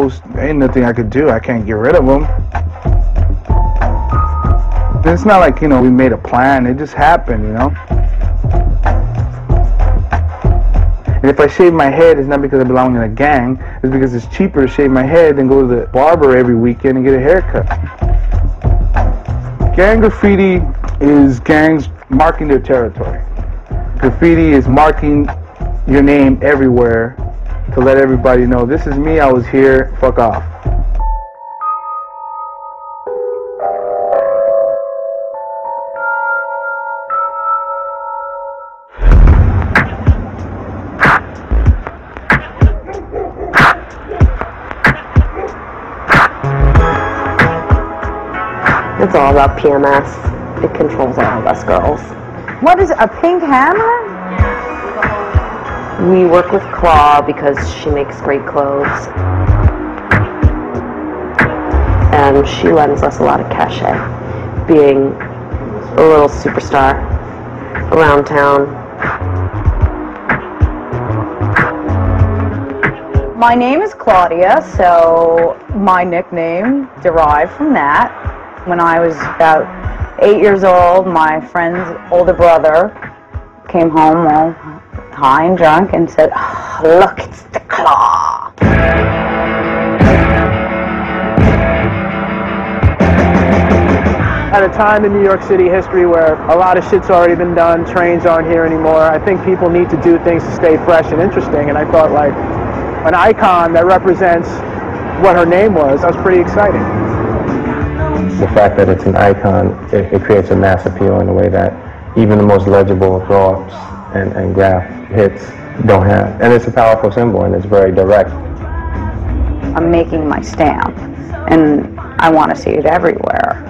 post, ain't nothing I could do. I can't get rid of them. It's not like, you know, we made a plan. It just happened, you know. And if I shave my head, it's not because I belong in a gang. It's because it's cheaper to shave my head than go to the barber every weekend and get a haircut. Gang graffiti is gangs marking their territory. Graffiti is marking your name everywhere to let everybody know, this is me, I was here, fuck off. It's all about PMS. It controls all of us girls. What is a pink hammer? We work with Claw because she makes great clothes. And she lends us a lot of cachet, being a little superstar around town. My name is Claudia, so my nickname derived from that. When I was about 8 years old, my friend's older brother came home all high and drunk and said, oh, look, it's the Claw. At a time in New York City history where a lot of shit's already been done, trains aren't here anymore, I think people need to do things to stay fresh and interesting, and I thought, like, an icon that represents what her name was, that was pretty exciting. The fact that it's an icon, it creates a mass appeal in a way that even the most legible throw-ups and graph hits don't have. And it's a powerful symbol, and it's very direct. I'm making my stamp, and I want to see it everywhere.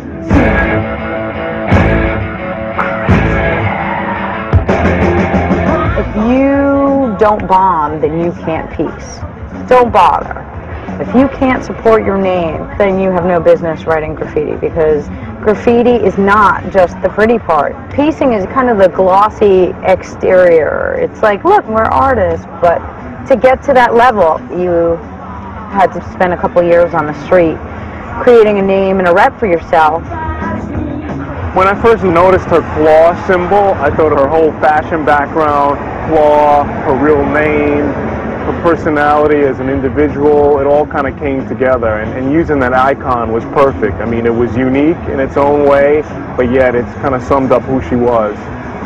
If you don't bomb, then you can't peace. Don't bother. If you can't support your name, then you have no business writing graffiti, because graffiti is not just the pretty part. Piecing is kind of the glossy exterior. It's like, look, we're artists, but to get to that level, you had to spend a couple years on the street creating a name and a rep for yourself. When I first noticed her claw symbol, I thought her whole fashion background, claw, her real name, her personality as an individual, it all kind of came together, and using that icon was perfect. I mean, it was unique in its own way, but yet it's kind of summed up who she was,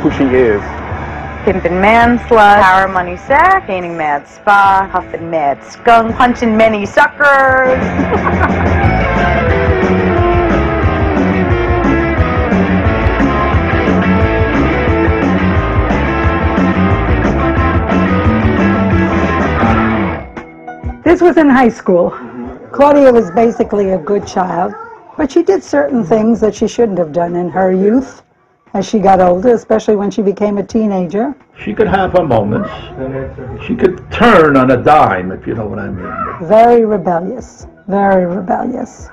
who she is. Pimpin' man slut, power money sack, gaining mad spa, huffin' mad skunk, punching many suckers. This was in high school. Claudia was basically a good child, but she did certain things that she shouldn't have done in her youth as she got older, especially when she became a teenager. She could have her moments. She could turn on a dime, if you know what I mean. Very rebellious, very rebellious.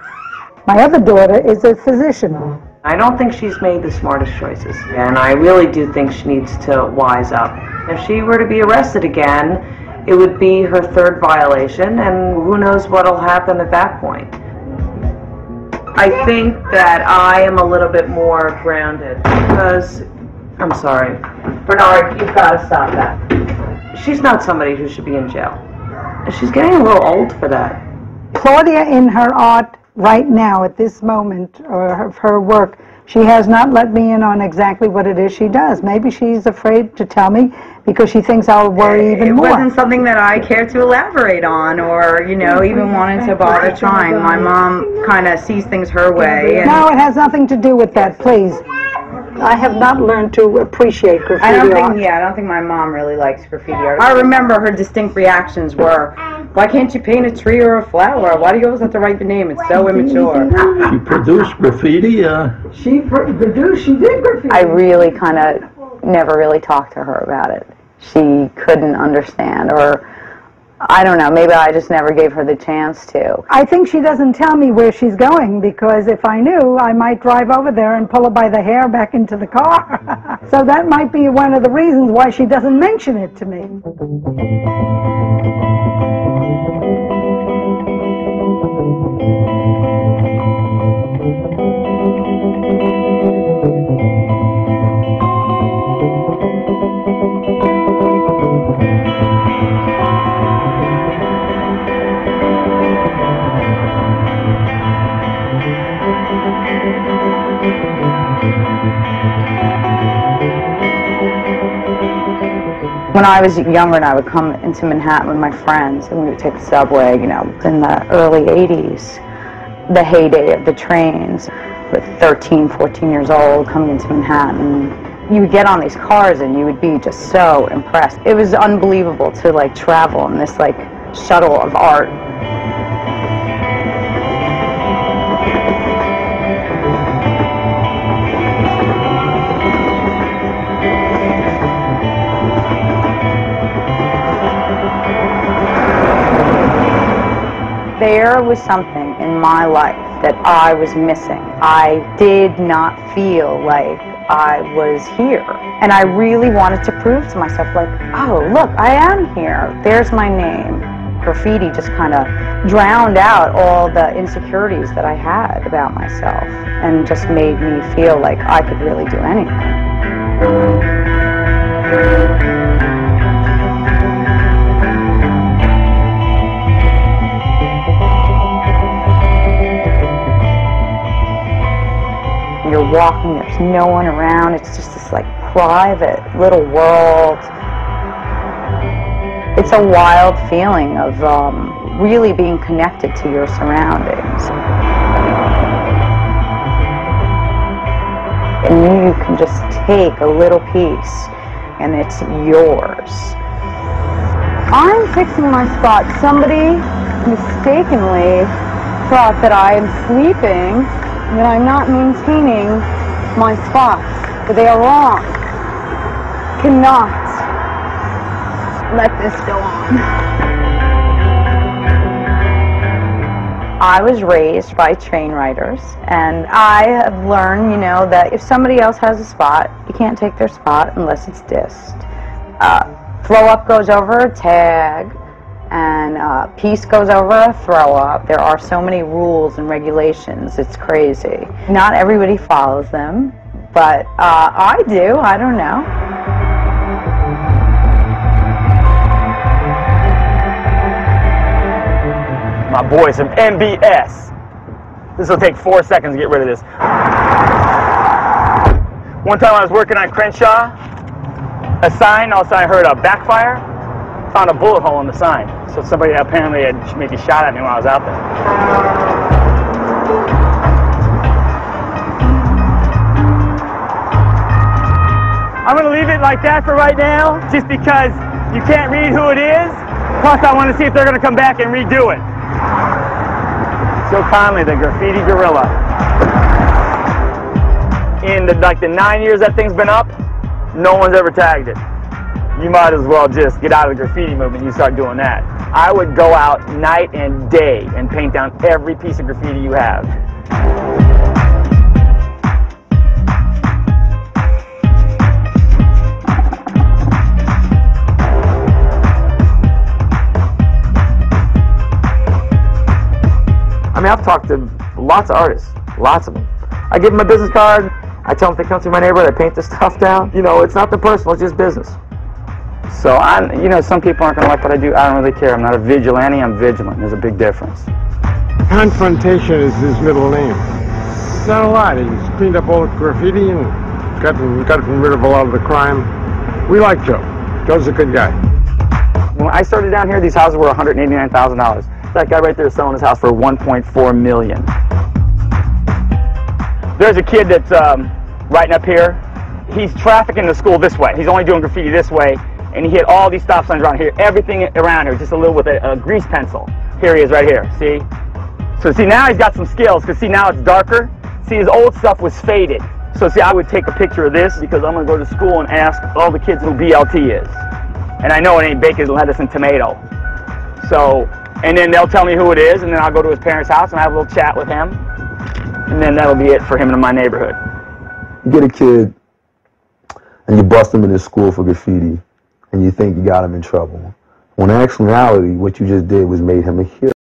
My other daughter is a physician. I don't think she's made the smartest choices, and I really do think she needs to wise up. If she were to be arrested again, it would be her third violation, and who knows what'll happen at that point. I think that I am a little bit more grounded because, I'm sorry, Bernard, you've got to stop that. She's not somebody who should be in jail. And she's getting a little old for that. Claudia, in her art right now, at this moment, or her work, she has not let me in on exactly what it is she does. Maybe she's afraid to tell me because she thinks I'll worry even more. It wasn't something that I cared to elaborate on or, you know, even wanted to bother trying. My mom kind of sees things her way. And no, it has nothing to do with that, please. I have not learned to appreciate graffiti art. I don't think my mom really likes graffiti art. I remember her distinct reactions were, why can't you paint a tree or a flower? Why do you always have to write the name? It's so immature. She produced graffiti? She did graffiti. I really kind of never really talked to her about it. She couldn't understand, or I don't know, maybe I just never gave her the chance to. I think she doesn't tell me where she's going, because if I knew, I might drive over there and pull her by the hair back into the car. So that might be one of the reasons why she doesn't mention it to me. When I was younger and I would come into Manhattan with my friends and we would take the subway, you know, in the early 80s, the heyday of the trains, with 13, 14 years old coming into Manhattan. You would get on these cars and you would be just so impressed. It was unbelievable to like travel in this like shuttle of art. There was something in my life that I was missing. I did not feel like I was here. And I really wanted to prove to myself, like, oh, look, I am here. There's my name. Graffiti just kind of drowned out all the insecurities that I had about myself and just made me feel like I could really do anything. You're walking, there's no one around, it's just this like private little world. It's a wild feeling of really being connected to your surroundings. And you can just take a little piece and it's yours. I'm fixing my spot. Somebody mistakenly thought that I am sweeping, that I'm not maintaining my spots, but they are wrong. Cannot let this go on. I was raised by train riders, and I have learned, you know, that if somebody else has a spot, you can't take their spot unless it's dissed. Throw up goes over a tag, and piece goes over a throw up. There are so many rules and regulations, it's crazy. Not everybody follows them, but I do, I don't know. My boys from MBS. This will take 4 seconds to get rid of this. One time I was working on Crenshaw, a sign, all of a sudden I heard a backfire. Found a bullet hole in the sign. So somebody apparently had maybe shot at me when I was out there. I'm going to leave it like that for right now, just because you can't read who it is. Plus I want to see if they're going to come back and redo it. So Connolly, the graffiti gorilla. In the 9 years that thing's been up, no one's ever tagged it. You might as well just get out of the graffiti movement and you start doing that. I would go out night and day and paint down every piece of graffiti you have. I mean, I've talked to lots of artists, lots of them. I give them a business card. I tell them if they come through my neighborhood, I paint the stuff down. You know, it's nothing personal, it's just business. So, you know, some people aren't going to like what I do. I don't really care. I'm not a vigilante, I'm vigilant. There's a big difference. Confrontation is his middle name. It's not a lot. He's cleaned up all the graffiti and gotten rid of a lot of the crime. We like Joe. Joe's a good guy. When I started down here, these houses were $189,000. That guy right there is selling his house for $1.4 million. There's a kid that's writing up here. He's trafficking to school this way. He's only doing graffiti this way. And he hit all these stop signs around here, everything around here, just a little with a grease pencil. Here he is right here, see? So see, now he's got some skills, because see, now it's darker. See, his old stuff was faded. So see, I would take a picture of this, because I'm going to go to school and ask all the kids who BLT is. And I know it ain't bacon, lettuce, and tomato. So, and then they'll tell me who it is, and then I'll go to his parents' house and have a little chat with him. And then that'll be it for him in my neighborhood. You get a kid, and you bust him in his school for graffiti, and you think you got him in trouble. When in actuality, what you just did was made him a hero.